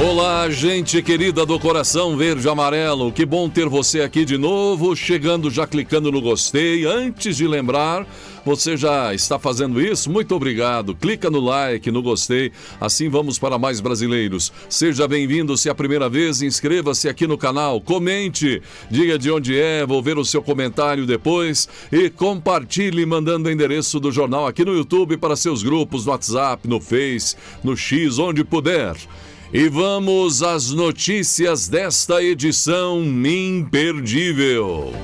Olá, gente querida do coração verde e amarelo, que bom ter você aqui de novo, chegando já clicando no gostei. Antes de lembrar, você já está fazendo isso? Muito obrigado, clica no like, no gostei, assim vamos para mais brasileiros. Seja bem-vindo, se é a primeira vez, inscreva-se aqui no canal, comente, diga de onde é, vou ver o seu comentário depois e compartilhe mandando o endereço do jornal aqui no YouTube para seus grupos, no WhatsApp, no Face, no X, onde puder. E vamos às notícias desta edição imperdível.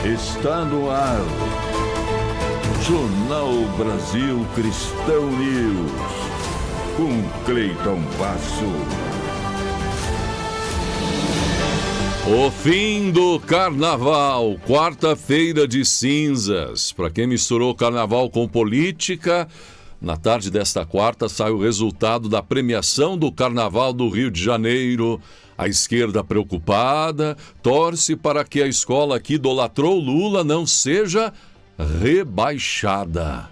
Está no ar, Jornal Brasil Cristão News, com Cleiton Basso. O fim do carnaval, quarta-feira de cinzas. Para quem misturou carnaval com política, na tarde desta quarta sai o resultado da premiação do Carnaval do Rio de Janeiro. A esquerda preocupada torce para que a escola que idolatrou Lula não seja rebaixada.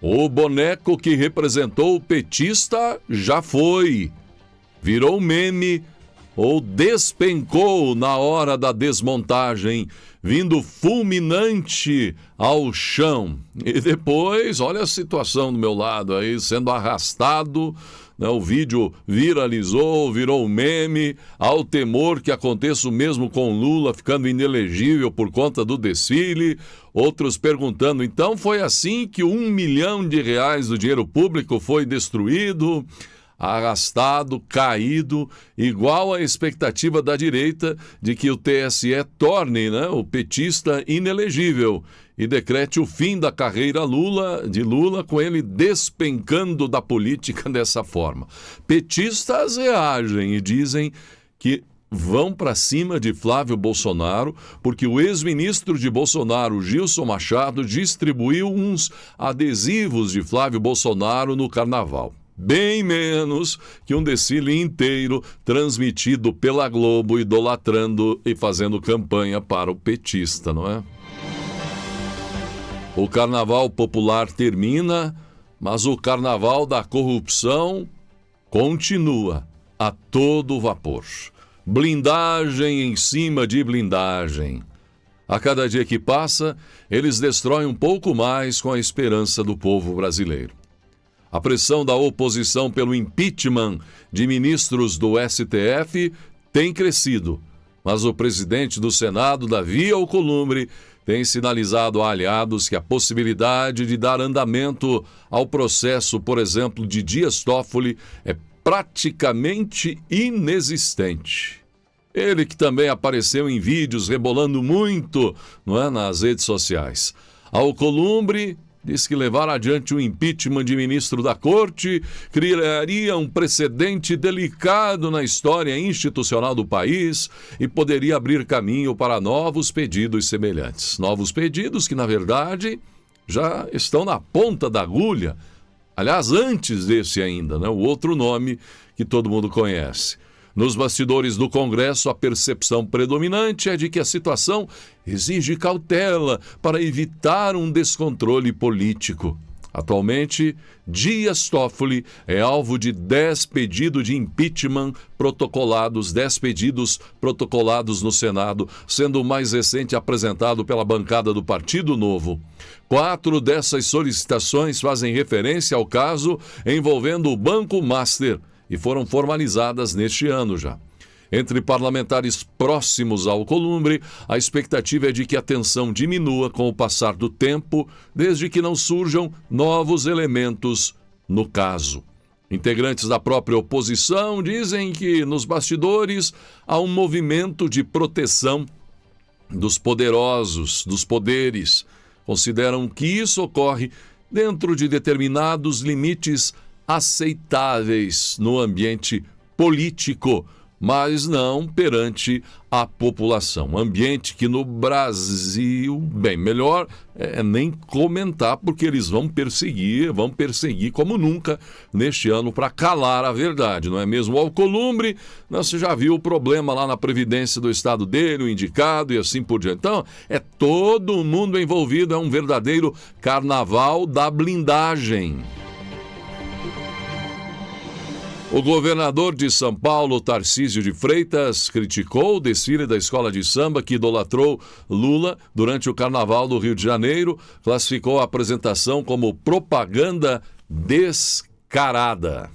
O boneco que representou o petista já foi, virou meme ou despencou na hora da desmontagem, vindo fulminante ao chão. E depois, olha a situação do meu lado aí, sendo arrastado, né? O vídeo viralizou, virou meme, há o temor que aconteça o mesmo com Lula ficando inelegível por conta do desfile. Outros perguntando, então foi assim que R$1 milhão do dinheiro público foi destruído? Arrastado, caído, igual à expectativa da direita de que o TSE torne, o petista inelegível e decrete o fim da carreira de Lula, com ele despencando da política dessa forma. Petistas reagem e dizem que vão para cima de Flávio Bolsonaro, porque o ex-ministro de Bolsonaro, Gilson Machado, distribuiu uns adesivos de Flávio Bolsonaro no carnaval. Bem menos que um desfile inteiro transmitido pela Globo, idolatrando e fazendo campanha para o petista, não é? O carnaval popular termina, mas o carnaval da corrupção continua a todo vapor. Blindagem em cima de blindagem. A cada dia que passa, eles destroem um pouco mais com a esperança do povo brasileiro. A pressão da oposição pelo impeachment de ministros do STF tem crescido, mas o presidente do Senado, Davi Alcolumbre, tem sinalizado a aliados que a possibilidade de dar andamento ao processo, por exemplo, de Dias Toffoli, é praticamente inexistente. Ele que também apareceu em vídeos rebolando muito, nas redes sociais. Alcolumbre diz que levar adiante o impeachment de ministro da Corte criaria um precedente delicado na história institucional do país e poderia abrir caminho para novos pedidos semelhantes. Novos pedidos que, na verdade, já estão na ponta da agulha. Aliás, antes desse ainda, o outro nome que todo mundo conhece. Nos bastidores do Congresso, a percepção predominante é de que a situação exige cautela para evitar um descontrole político. Atualmente, Dias Toffoli é alvo de 10 pedidos de impeachment protocolados, 10 pedidos protocolados no Senado, sendo o mais recente apresentado pela bancada do Partido Novo. 4 dessas solicitações fazem referência ao caso envolvendo o Banco Master, e foram formalizadas neste ano já. Entre parlamentares próximos ao Alcolumbre, a expectativa é de que a tensão diminua com o passar do tempo, desde que não surjam novos elementos no caso. Integrantes da própria oposição dizem que, nos bastidores, há um movimento de proteção dos poderosos, dos poderes. Consideram que isso ocorre dentro de determinados limites aceitáveis no ambiente político, mas não perante a população. Ambiente que no Brasil, bem, melhor nem comentar, porque eles vão perseguir como nunca neste ano para calar a verdade, não é mesmo? O Alcolumbre, você já viu o problema lá na Previdência do estado dele, o indicado e assim por diante. Então, é todo mundo envolvido, é um verdadeiro carnaval da blindagem. O governador de São Paulo, Tarcísio de Freitas, criticou o desfile da escola de samba que idolatrou Lula durante o Carnaval do Rio de Janeiro, classificou a apresentação como propaganda descarada.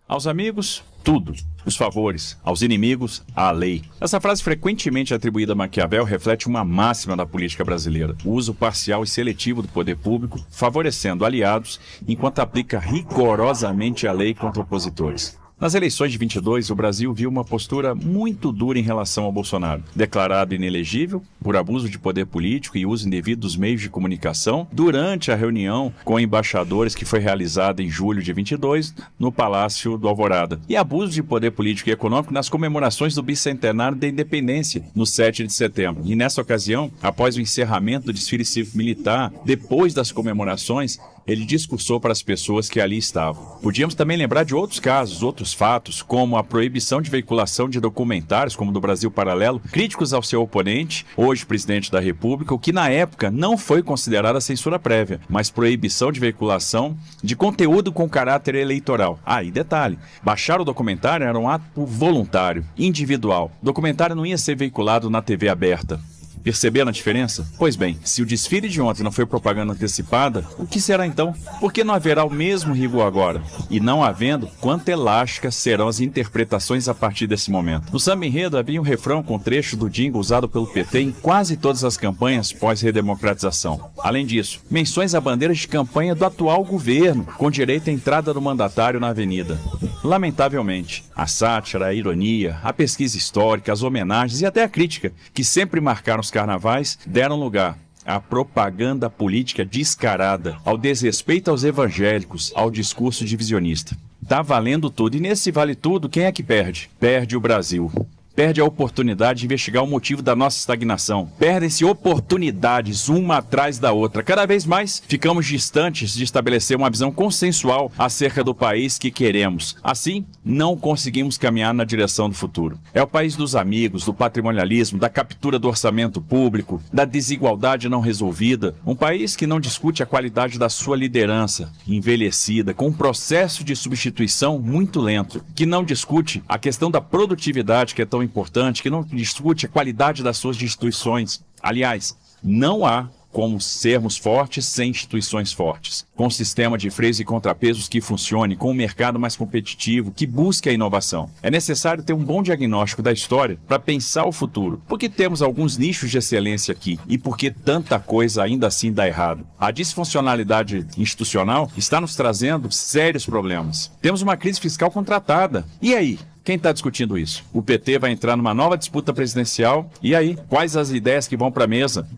Aos amigos, tudo. Os favores. Aos inimigos, a lei. Essa frase frequentemente atribuída a Maquiavel reflete uma máxima da política brasileira: o uso parcial e seletivo do poder público, favorecendo aliados, enquanto aplica rigorosamente a lei contra opositores. Nas eleições de 22, o Brasil viu uma postura muito dura em relação ao Bolsonaro. Declarado inelegível por abuso de poder político e uso indevido dos meios de comunicação durante a reunião com embaixadores que foi realizada em julho de 22 no Palácio do Alvorada. E abuso de poder político e econômico nas comemorações do bicentenário da independência, no 7 de setembro. E nessa ocasião, após o encerramento do desfile cívico-militar, depois das comemorações, ele discursou para as pessoas que ali estavam. Podíamos também lembrar de outros casos, outros fatos, como a proibição de veiculação de documentários, como do Brasil Paralelo, críticos ao seu oponente, hoje presidente da República, o que na época não foi considerada censura prévia, mas proibição de veiculação de conteúdo com caráter eleitoral. E detalhe, baixar o documentário era um ato voluntário, individual. O documentário não ia ser veiculado na TV aberta. Perceberam a diferença? Pois bem, se o desfile de ontem não foi propaganda antecipada, o que será então? Por que não haverá o mesmo rigor agora? E não havendo, quanto elásticas serão as interpretações a partir desse momento? No samba enredo havia um refrão com trecho do jingle usado pelo PT em quase todas as campanhas pós-redemocratização. Além disso, menções a bandeiras de campanha do atual governo, com direito à entrada do mandatário na avenida. Lamentavelmente, a sátira, a ironia, a pesquisa histórica, as homenagens e até a crítica, que sempre marcaram os carnavais, deram lugar à propaganda política descarada, ao desrespeito aos evangélicos, ao discurso divisionista. Tá valendo tudo, e nesse vale tudo, quem é que perde? Perde o Brasil. Perde a oportunidade de investigar o motivo da nossa estagnação. Perdem-se oportunidades uma atrás da outra. Cada vez mais ficamos distantes de estabelecer uma visão consensual acerca do país que queremos. Assim, não conseguimos caminhar na direção do futuro. É o país dos amigos, do patrimonialismo, da captura do orçamento público, da desigualdade não resolvida. Um país que não discute a qualidade da sua liderança, envelhecida, com um processo de substituição muito lento. Que não discute a questão da produtividade, que é tão importante, que não discute a qualidade das suas instituições. Aliás, não há como sermos fortes sem instituições fortes, com um sistema de freios e contrapesos que funcione, com um mercado mais competitivo, que busque a inovação. É necessário ter um bom diagnóstico da história para pensar o futuro, porque temos alguns nichos de excelência aqui e porque tanta coisa ainda assim dá errado. A disfuncionalidade institucional está nos trazendo sérios problemas. Temos uma crise fiscal contratada. E aí? Quem está discutindo isso? O PT vai entrar numa nova disputa presidencial. E aí? Quais as ideias que vão para a mesa?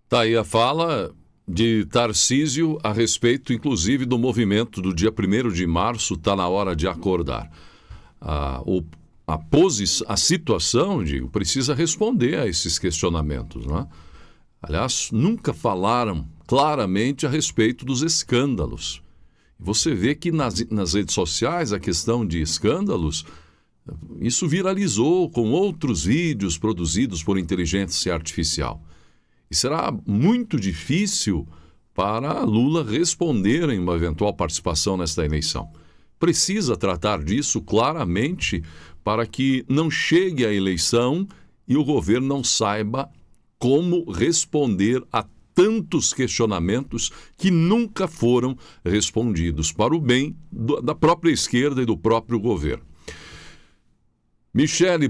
Tá aí a fala de Tarcísio a respeito, inclusive, do movimento do dia 1º de março, está na hora de acordar. A situação, digo, precisa responder a esses questionamentos, né? Aliás, nunca falaram claramente a respeito dos escândalos. Você vê que nas redes sociais a questão de escândalos, isso viralizou com outros vídeos produzidos por inteligência artificial. E será muito difícil para Lula responder em uma eventual participação nesta eleição. Precisa tratar disso claramente para que não chegue à eleição e o governo não saiba como responder a tantos questionamentos que nunca foram respondidos para o bem da própria esquerda e do próprio governo. Michele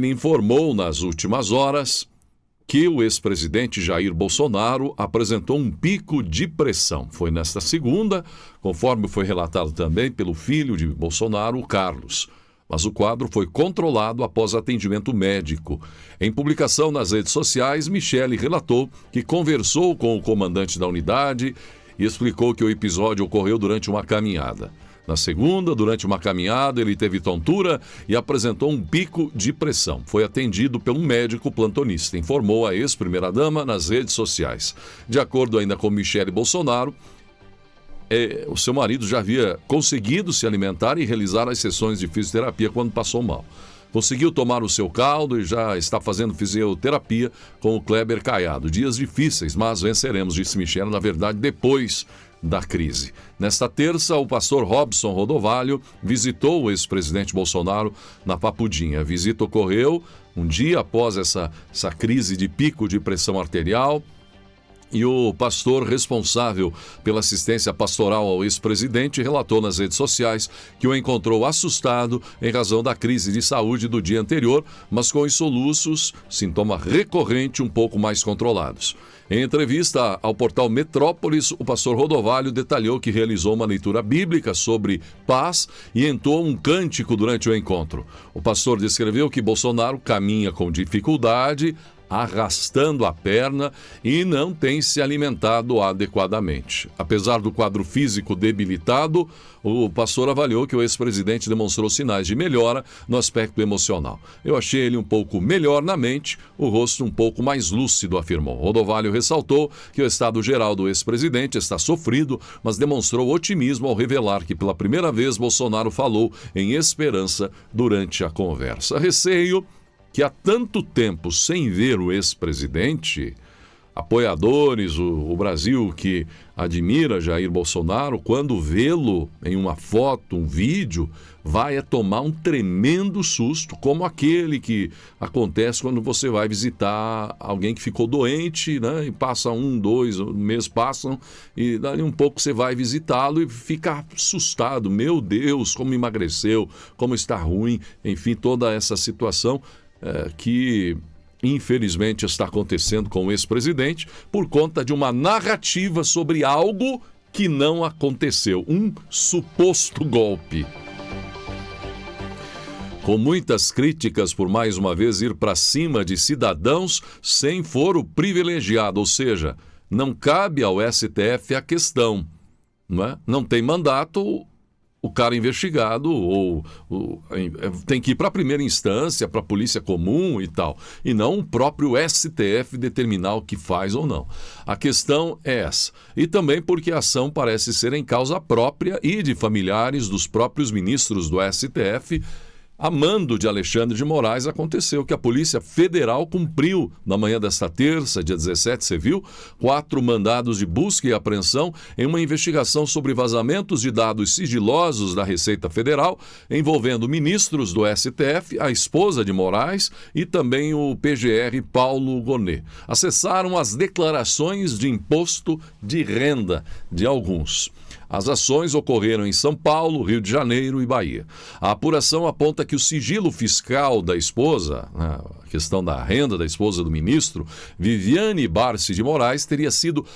informou nas últimas horas que o ex-presidente Jair Bolsonaro apresentou um pico de pressão. Foi nesta segunda, conforme foi relatado também pelo filho de Bolsonaro, o Carlos. Mas o quadro foi controlado após atendimento médico. Em publicação nas redes sociais, Michele relatou que conversou com o comandante da unidade e explicou que o episódio ocorreu durante uma caminhada. Na segunda, durante uma caminhada, ele teve tontura e apresentou um pico de pressão. Foi atendido por um médico plantonista, informou a ex-primeira-dama nas redes sociais. De acordo ainda com Michele Bolsonaro, o seu marido já havia conseguido se alimentar e realizar as sessões de fisioterapia quando passou mal. Conseguiu tomar o seu caldo e já está fazendo fisioterapia com o Kleber Caiado. Dias difíceis, mas venceremos, disse Michele, na verdade, depois da crise. Nesta terça, o pastor Robson Rodovalho visitou o ex-presidente Bolsonaro na Papudinha. A visita ocorreu um dia após essa crise de pico de pressão arterial. E o pastor responsável pela assistência pastoral ao ex-presidente relatou nas redes sociais que o encontrou assustado em razão da crise de saúde do dia anterior, mas com os soluços, sintoma recorrente, um pouco mais controlados. Em entrevista ao portal Metrópolis, o pastor Rodovalho detalhou que realizou uma leitura bíblica sobre paz e entoou um cântico durante o encontro. O pastor descreveu que Bolsonaro caminha com dificuldade, arrastando a perna e não tem se alimentado adequadamente. Apesar do quadro físico debilitado, o pastor avaliou que o ex-presidente demonstrou sinais de melhora no aspecto emocional. Eu achei ele um pouco melhor na mente, o rosto um pouco mais lúcido, afirmou. Rodovalho ressaltou que o estado geral do ex-presidente está sofrido, mas demonstrou otimismo ao revelar que pela primeira vez Bolsonaro falou em esperança durante a conversa. Receio que há tanto tempo sem ver o ex-presidente, apoiadores, o Brasil que admira Jair Bolsonaro, quando vê-lo em uma foto, um vídeo, vai tomar um tremendo susto, como aquele que acontece quando você vai visitar alguém que ficou doente, né? E passa 1, 2 meses passam, e dali um pouco você vai visitá-lo e fica assustado. Meu Deus, como emagreceu, como está ruim, enfim, toda essa situação que infelizmente está acontecendo com o ex-presidente por conta de uma narrativa sobre algo que não aconteceu, um suposto golpe. Com muitas críticas por mais uma vez ir para cima de cidadãos sem foro privilegiado, ou seja, não cabe ao STF a questão, não é? Não tem mandato, o cara investigado tem que ir para a primeira instância, para a polícia comum e tal, e não o próprio STF determinar o que faz ou não. A questão é essa. E também porque a ação parece ser em causa própria e de familiares dos próprios ministros do STF. A mando de Alexandre de Moraes, aconteceu que a Polícia Federal cumpriu, na manhã desta terça, dia 17, você viu, 4 mandados de busca e apreensão em uma investigação sobre vazamentos de dados sigilosos da Receita Federal, envolvendo ministros do STF, a esposa de Moraes e também o PGR Paulo Gonet. Acessaram as declarações de imposto de renda de alguns. As ações ocorreram em São Paulo, Rio de Janeiro e Bahia. A apuração aponta que o sigilo fiscal da esposa, a questão da renda da esposa do ministro, Viviane Barsi de Moraes, teria sido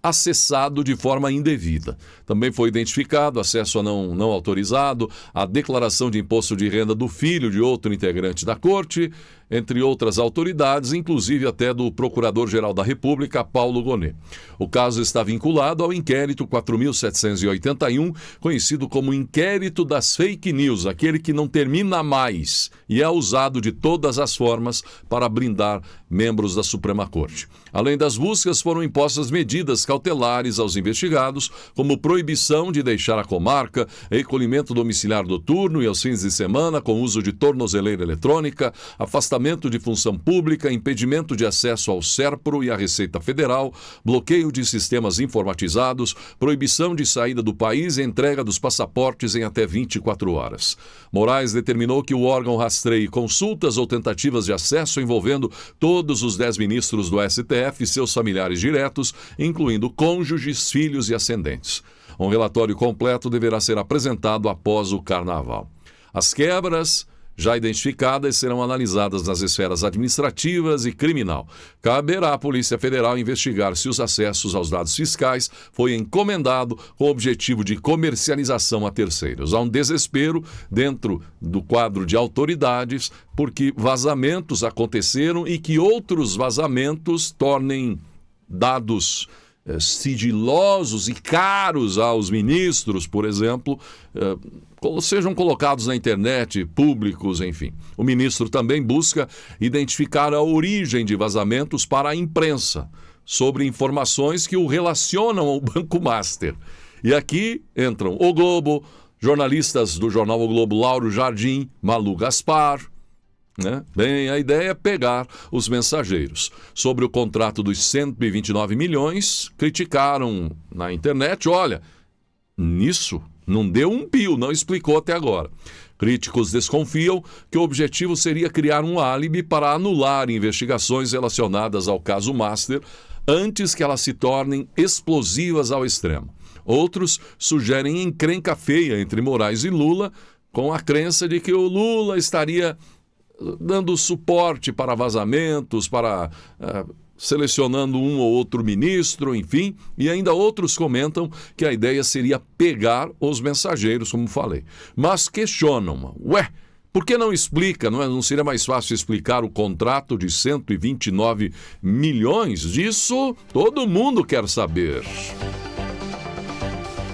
acessado de forma indevida. Também foi identificado acesso a não autorizado, a declaração de imposto de renda do filho de outro integrante da corte, entre outras autoridades, inclusive até do Procurador-Geral da República, Paulo Gonet. O caso está vinculado ao inquérito 4.781, conhecido como inquérito das fake news, aquele que não termina mais e é usado de todas as formas para blindar membros da Suprema Corte. Além das buscas, foram impostas medidas cautelares aos investigados, como proibição de deixar a comarca, recolhimento domiciliar noturno e aos fins de semana com uso de tornozeleira eletrônica, afastamento de função pública, impedimento de acesso ao SERPRO e à Receita Federal, bloqueio de sistemas informatizados, proibição de saída do país e entrega dos passaportes em até 24 horas. Moraes determinou que o órgão rastreie consultas ou tentativas de acesso envolvendo todos os 10 ministros do STF e seus familiares diretos, incluindo cônjuges, filhos e ascendentes. Um relatório completo deverá ser apresentado após o Carnaval. As quebras já identificadas serão analisadas nas esferas administrativas e criminal. Caberá à Polícia Federal investigar se os acessos aos dados fiscais foi encomendado com o objetivo de comercialização a terceiros. Há um desespero dentro do quadro de autoridades porque vazamentos aconteceram e que outros vazamentos tornem dados sigilosos e caros aos ministros, por exemplo, sejam colocados na internet, públicos, enfim. O ministro também busca identificar a origem de vazamentos para a imprensa, sobre informações que o relacionam ao Banco Master. E aqui entram O Globo, jornalistas do jornal O Globo, Lauro Jardim, Malu Gaspar, né? Bem, a ideia é pegar os mensageiros. Sobre o contrato dos 129 milhões, criticaram na internet, olha, nisso não deu um pio, não explicou até agora. Críticos desconfiam que o objetivo seria criar um álibi para anular investigações relacionadas ao caso Master antes que elas se tornem explosivas ao extremo. Outros sugerem encrenca feia entre Moraes e Lula, com a crença de que o Lula estaria dando suporte para vazamentos, selecionando um ou outro ministro, enfim, e ainda outros comentam que a ideia seria pegar os mensageiros, como falei. Mas questionam, por que não explica, não seria mais fácil explicar o contrato de 129 milhões? Disso todo mundo quer saber.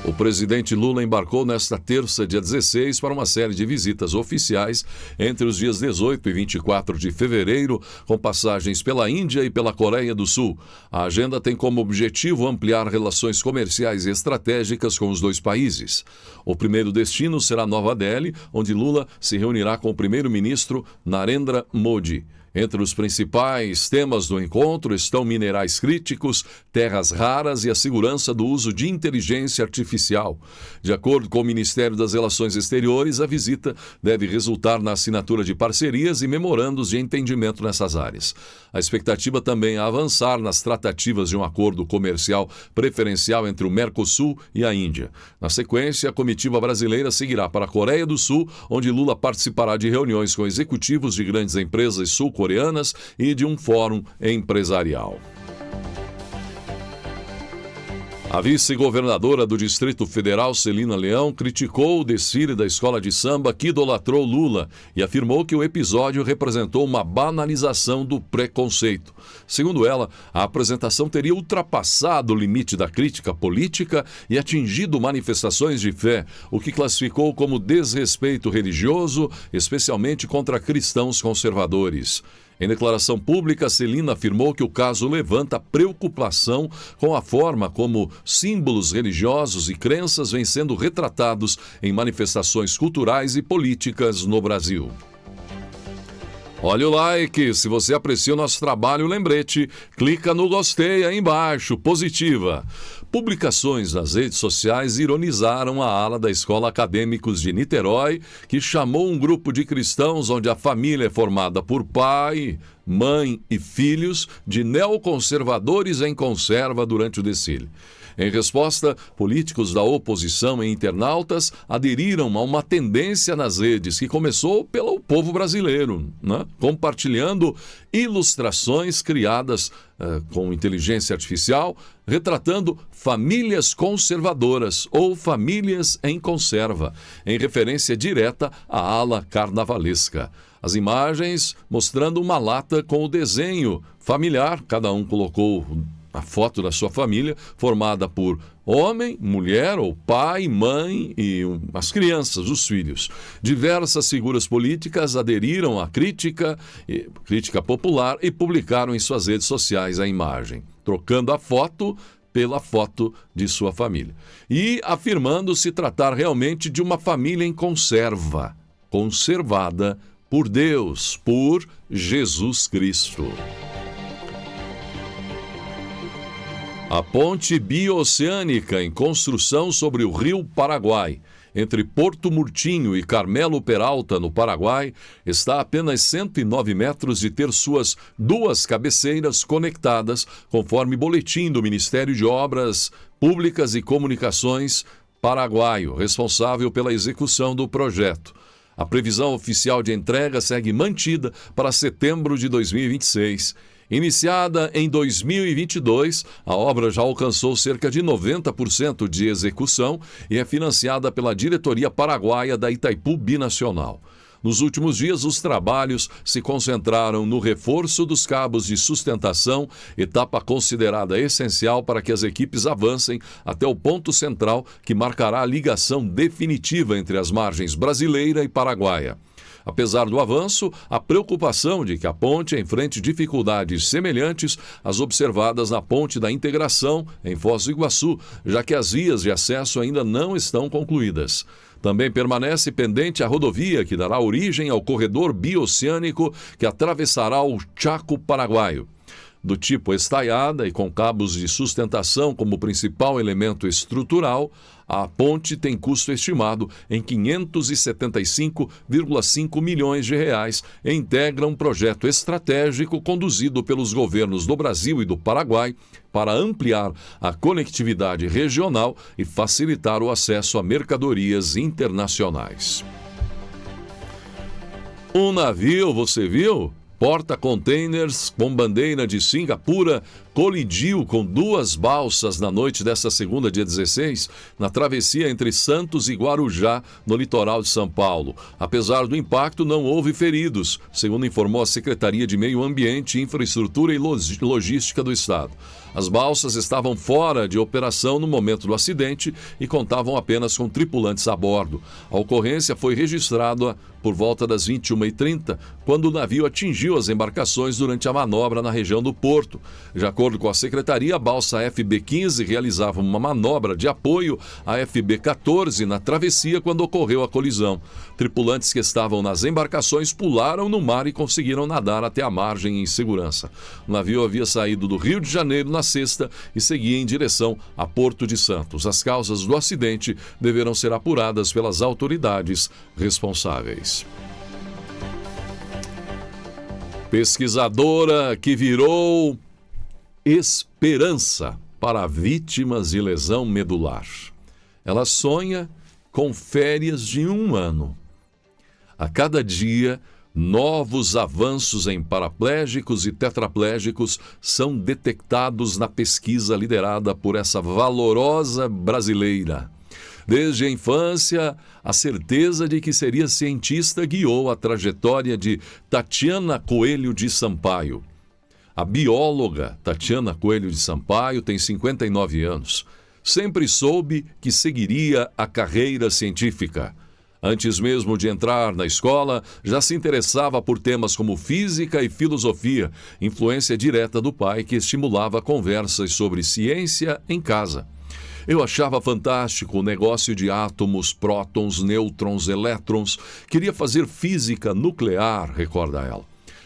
O presidente Lula embarcou nesta terça, dia 16, para uma série de visitas oficiais entre os dias 18 e 24 de fevereiro, com passagens pela Índia e pela Coreia do Sul. A agenda tem como objetivo ampliar relações comerciais e estratégicas com os dois países. O primeiro destino será Nova Delhi, onde Lula se reunirá com o primeiro-ministro Narendra Modi. Entre os principais temas do encontro estão minerais críticos, terras raras e a segurança do uso de inteligência artificial. De acordo com o Ministério das Relações Exteriores, a visita deve resultar na assinatura de parcerias e memorandos de entendimento nessas áreas. A expectativa também é avançar nas tratativas de um acordo comercial preferencial entre o Mercosul e a Índia. Na sequência, a comitiva brasileira seguirá para a Coreia do Sul, onde Lula participará de reuniões com executivos de grandes empresas sul-coreanas e de um fórum empresarial. A vice-governadora do Distrito Federal, Celina Leão, criticou o desfile da escola de samba que idolatrou Lula e afirmou que o episódio representou uma banalização do preconceito. Segundo ela, a apresentação teria ultrapassado o limite da crítica política e atingido manifestações de fé, o que classificou como desrespeito religioso, especialmente contra cristãos conservadores. Em declaração pública, Celina afirmou que o caso levanta preocupação com a forma como símbolos religiosos e crenças vêm sendo retratados em manifestações culturais e políticas no Brasil. Olha o like, se você aprecia o nosso trabalho, lembrete, clica no gostei aí embaixo, positiva. Publicações nas redes sociais ironizaram a ala da Escola Acadêmicos de Niterói, que chamou um grupo de cristãos onde a família é formada por pai, mãe e filhos de neoconservadores em conserva durante o desfile. Em resposta, políticos da oposição e internautas aderiram a uma tendência nas redes que começou pelo povo brasileiro, compartilhando ilustrações criadas com inteligência artificial, retratando famílias conservadoras ou famílias em conserva, em referência direta à ala carnavalesca. As imagens mostrando uma lata com o desenho familiar, cada um colocou a foto da sua família, formada por homem, mulher ou pai, mãe e as crianças, os filhos. Diversas figuras políticas aderiram à crítica popular e publicaram em suas redes sociais a imagem, trocando a foto pela foto de sua família e afirmando se tratar realmente de uma família em conserva, conservada por Deus, por Jesus Cristo. A ponte bioceânica em construção sobre o rio Paraguai, entre Porto Murtinho e Carmelo Peralta, no Paraguai, está a apenas 109 metros de ter suas duas cabeceiras conectadas, conforme boletim do Ministério de Obras Públicas e Comunicações paraguaio, responsável pela execução do projeto. A previsão oficial de entrega segue mantida para setembro de 2026. Iniciada em 2022, a obra já alcançou cerca de 90% de execução e é financiada pela Diretoria Paraguaia da Itaipu Binacional. Nos últimos dias, os trabalhos se concentraram no reforço dos cabos de sustentação, etapa considerada essencial para que as equipes avancem até o ponto central que marcará a ligação definitiva entre as margens brasileira e paraguaia. Apesar do avanço, há preocupação de que a ponte enfrente dificuldades semelhantes às observadas na Ponte da Integração, em Foz do Iguaçu, já que as vias de acesso ainda não estão concluídas. Também permanece pendente a rodovia que dará origem ao corredor bioceânico que atravessará o Chaco Paraguaio. Do tipo estaiada e com cabos de sustentação como principal elemento estrutural, a ponte tem custo estimado em 575,5 milhões de reais e integra um projeto estratégico conduzido pelos governos do Brasil e do Paraguai para ampliar a conectividade regional e facilitar o acesso a mercadorias internacionais. Um navio, você viu? Porta-containers com bandeira de Singapura colidiu com 2 balsas na noite desta segunda, dia 16, na travessia entre Santos e Guarujá, no litoral de São Paulo. Apesar do impacto, não houve feridos, segundo informou a Secretaria de Meio Ambiente, Infraestrutura e Logística do Estado. As balsas estavam fora de operação no momento do acidente e contavam apenas com tripulantes a bordo. A ocorrência foi registrada por volta das 21h30, quando o navio atingiu as embarcações durante a manobra na região do Porto. De acordo com a secretaria, a balsa FB-15 realizava uma manobra de apoio à FB-14 na travessia quando ocorreu a colisão. Tripulantes que estavam nas embarcações pularam no mar e conseguiram nadar até a margem em segurança. O navio havia saído do Rio de Janeiro na sexta e seguia em direção a Porto de Santos. As causas do acidente deverão ser apuradas pelas autoridades responsáveis. Pesquisadora que virou esperança para vítimas de lesão medular. Ela sonha com férias de 1 ano. A cada dia, novos avanços em paraplégicos e tetraplégicos são detectados na pesquisa liderada por essa valorosa brasileira. Desde a infância, a certeza de que seria cientista guiou a trajetória de Tatiana Coelho de Sampaio. A bióloga Tatiana Coelho de Sampaio tem 59 anos. Sempre soube que seguiria a carreira científica. Antes mesmo de entrar na escola, já se interessava por temas como física e filosofia, influência direta do pai que estimulava conversas sobre ciência em casa. Eu achava fantástico o negócio de átomos, prótons, nêutrons, elétrons. Queria fazer física nuclear, recorda ela.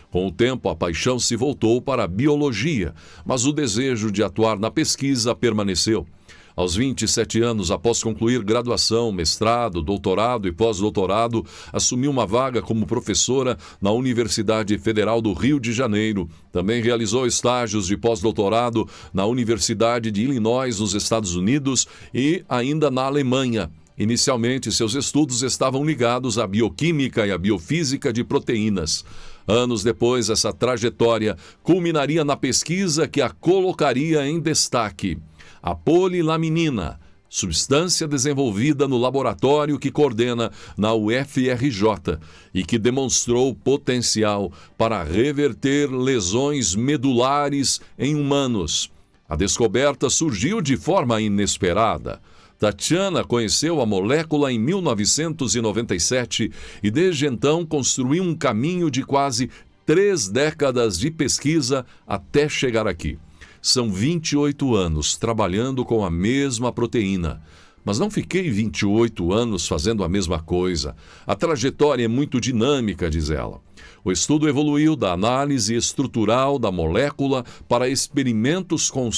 Com o tempo, a paixão se voltou para a biologia, mas o desejo de atuar na pesquisa permaneceu. Aos 27 anos, após concluir graduação, mestrado, doutorado e pós-doutorado, assumiu uma vaga como professora na Universidade Federal do Rio de Janeiro. Também realizou estágios de pós-doutorado na Universidade de Illinois, nos Estados Unidos, e ainda na Alemanha. Inicialmente, seus estudos estavam ligados à bioquímica e à biofísica de proteínas. Anos depois, essa trajetória culminaria na pesquisa que a colocaria em destaque. A polilaminina, substância desenvolvida no laboratório que coordena na UFRJ e que demonstrou potencial para reverter lesões medulares em humanos. A descoberta surgiu de forma inesperada. Tatiana conheceu a molécula em 1997 e desde então construiu um caminho de quase 3 décadas de pesquisa até chegar aqui. São 28 anos trabalhando com a mesma proteína. Mas não fiquei 28 anos fazendo a mesma coisa. A trajetória é muito dinâmica, diz ela. O estudo evoluiu da análise estrutural da molécula para experimentos com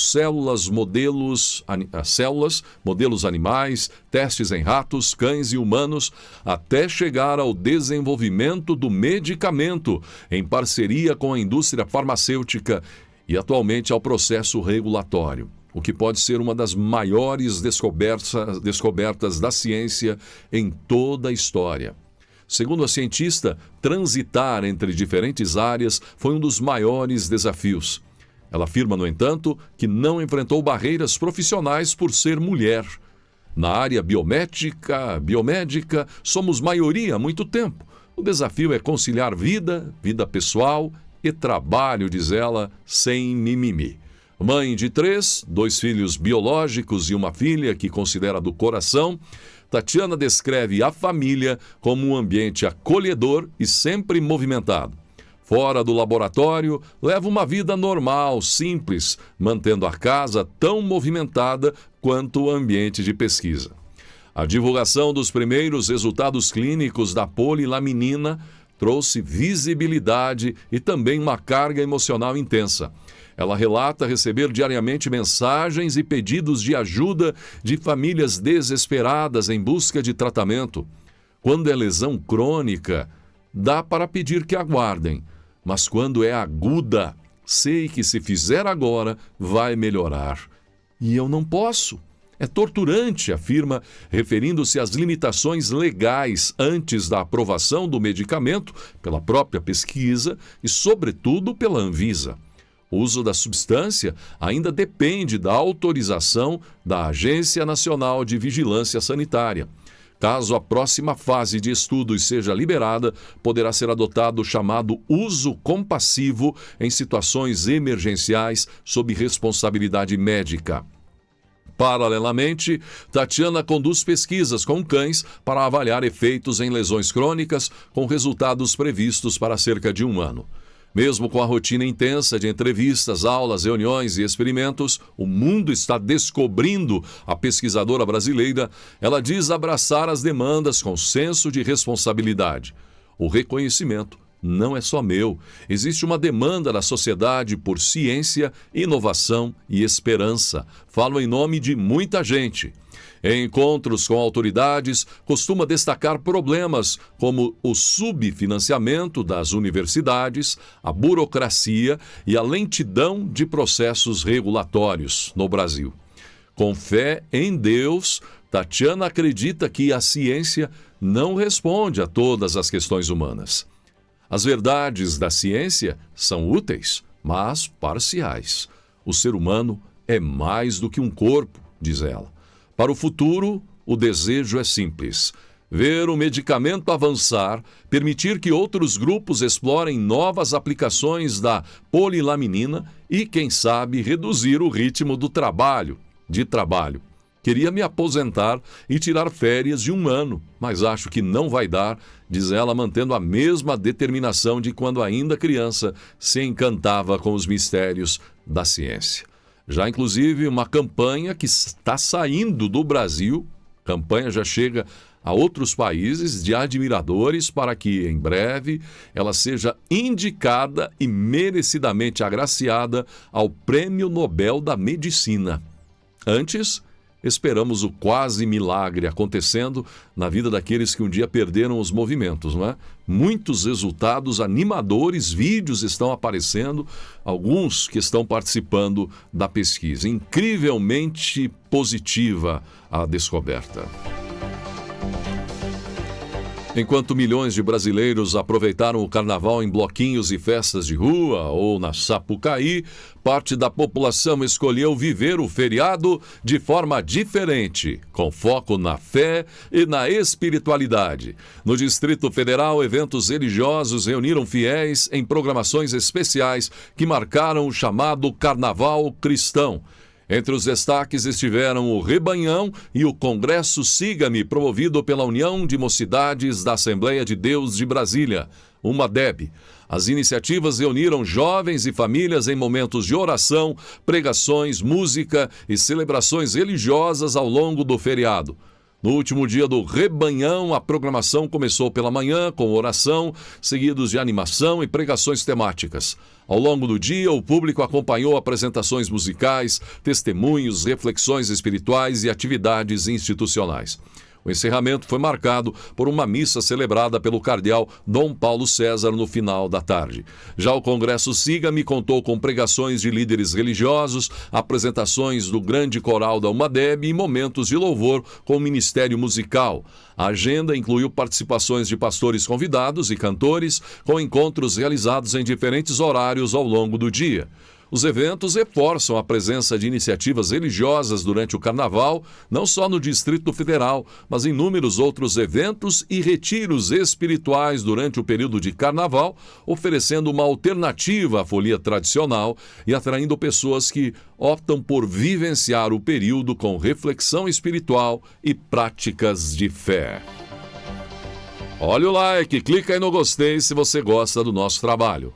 modelos animais, testes em ratos, cães e humanos, até chegar ao desenvolvimento do medicamento, em parceria com a indústria farmacêutica e atualmente ao processo regulatório, o que pode ser uma das maiores descobertas da ciência em toda a história. Segundo a cientista, transitar entre diferentes áreas foi um dos maiores desafios. Ela afirma, no entanto, que não enfrentou barreiras profissionais por ser mulher. Na área biomédica, somos maioria há muito tempo. O desafio é conciliar vida pessoal e trabalho, diz ela, sem mimimi. Mãe de 3, 2 filhos biológicos e uma filha que considera do coração, Tatiana descreve a família como um ambiente acolhedor e sempre movimentado. Fora do laboratório, leva uma vida normal, simples, mantendo a casa tão movimentada quanto o ambiente de pesquisa. A divulgação dos primeiros resultados clínicos da polilaminina trouxe visibilidade e também uma carga emocional intensa. Ela relata receber diariamente mensagens e pedidos de ajuda de famílias desesperadas em busca de tratamento. Quando é lesão crônica, dá para pedir que aguardem. Mas quando é aguda, sei que se fizer agora, vai melhorar. E eu não posso. É torturante, afirma, referindo-se às limitações legais antes da aprovação do medicamento pela própria pesquisa e, sobretudo, pela Anvisa. O uso da substância ainda depende da autorização da Agência Nacional de Vigilância Sanitária. Caso a próxima fase de estudos seja liberada, poderá ser adotado o chamado uso compassivo em situações emergenciais sob responsabilidade médica. Paralelamente, Tatiana conduz pesquisas com cães para avaliar efeitos em lesões crônicas, com resultados previstos para cerca de 1 ano. Mesmo com a rotina intensa de entrevistas, aulas, reuniões e experimentos, o mundo está descobrindo a pesquisadora brasileira. Ela diz abraçar as demandas com senso de responsabilidade. O reconhecimento não é só meu. Existe uma demanda da sociedade por ciência, inovação e esperança. Falo em nome de muita gente. Em encontros com autoridades, costuma destacar problemas como o subfinanciamento das universidades, a burocracia e a lentidão de processos regulatórios no Brasil. Com fé em Deus, Tatiana acredita que a ciência não responde a todas as questões humanas. As verdades da ciência são úteis, mas parciais. O ser humano é mais do que um corpo, diz ela. Para o futuro, o desejo é simples: ver o medicamento avançar, permitir que outros grupos explorem novas aplicações da polilaminina e, quem sabe, reduzir o ritmo do trabalho. Queria me aposentar e tirar férias de 1 ano, mas acho que não vai dar, diz ela, mantendo a mesma determinação de quando ainda criança se encantava com os mistérios da ciência. Já, inclusive, uma campanha que está saindo do Brasil, campanha já chega a outros países de admiradores para que, em breve, ela seja indicada e merecidamente agraciada ao Prêmio Nobel da Medicina. Antes, esperamos o quase milagre acontecendo na vida daqueles que um dia perderam os movimentos, não é? Muitos resultados animadores, vídeos estão aparecendo, alguns que estão participando da pesquisa. Incrivelmente positiva a descoberta. Enquanto milhões de brasileiros aproveitaram o carnaval em bloquinhos e festas de rua ou na Sapucaí, parte da população escolheu viver o feriado de forma diferente, com foco na fé e na espiritualidade. No Distrito Federal, eventos religiosos reuniram fiéis em programações especiais que marcaram o chamado Carnaval Cristão. Entre os destaques estiveram o Rebanhão e o Congresso Siga-me, promovido pela União de Mocidades da Assembleia de Deus de Brasília, UMADEB. As iniciativas reuniram jovens e famílias em momentos de oração, pregações, música e celebrações religiosas ao longo do feriado. No último dia do Rebanhão, a programação começou pela manhã com oração, seguidos de animação e pregações temáticas. Ao longo do dia, o público acompanhou apresentações musicais, testemunhos, reflexões espirituais e atividades institucionais. O encerramento foi marcado por uma missa celebrada pelo cardeal Dom Paulo César no final da tarde. Já o Congresso Siga-me contou com pregações de líderes religiosos, apresentações do grande coral da UMADEB e momentos de louvor com o Ministério Musical. A agenda incluiu participações de pastores convidados e cantores, com encontros realizados em diferentes horários ao longo do dia. Os eventos reforçam a presença de iniciativas religiosas durante o Carnaval, não só no Distrito Federal, mas em inúmeros outros eventos e retiros espirituais durante o período de Carnaval, oferecendo uma alternativa à folia tradicional e atraindo pessoas que optam por vivenciar o período com reflexão espiritual e práticas de fé. Olha o like, clica aí no gostei se você gosta do nosso trabalho.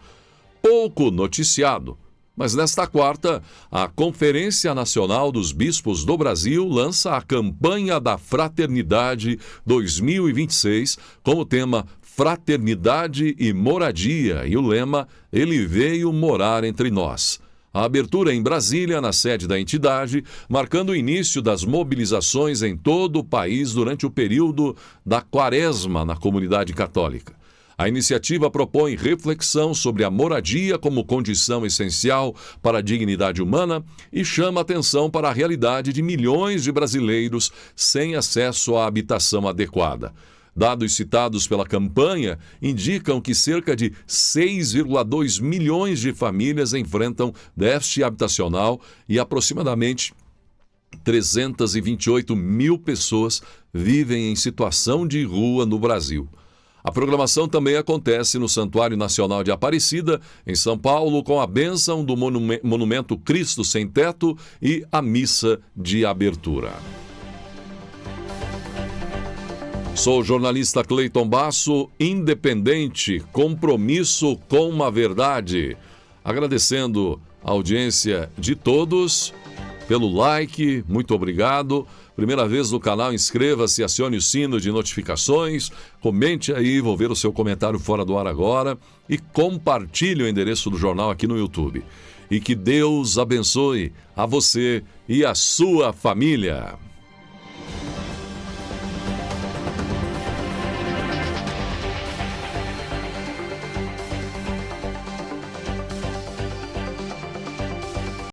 Pouco noticiado, mas nesta quarta, a Conferência Nacional dos Bispos do Brasil lança a Campanha da Fraternidade 2026 com o tema Fraternidade e Moradia e o lema Ele veio morar entre nós. A abertura em Brasília, na sede da entidade, marcando o início das mobilizações em todo o país durante o período da Quaresma na comunidade católica. A iniciativa propõe reflexão sobre a moradia como condição essencial para a dignidade humana e chama atenção para a realidade de milhões de brasileiros sem acesso à habitação adequada. Dados citados pela campanha indicam que cerca de 6,2 milhões de famílias enfrentam déficit habitacional e aproximadamente 328 mil pessoas vivem em situação de rua no Brasil. A programação também acontece no Santuário Nacional de Aparecida, em São Paulo, com a bênção do Monumento Cristo Sem Teto e a missa de abertura. Sou o jornalista Cleiton Basso, independente, compromisso com a verdade. Agradecendo a audiência de todos pelo like, muito obrigado. Primeira vez no canal, inscreva-se, acione o sino de notificações, comente aí, vou ver o seu comentário fora do ar agora e compartilhe o endereço do jornal aqui no YouTube. E que Deus abençoe a você e a sua família.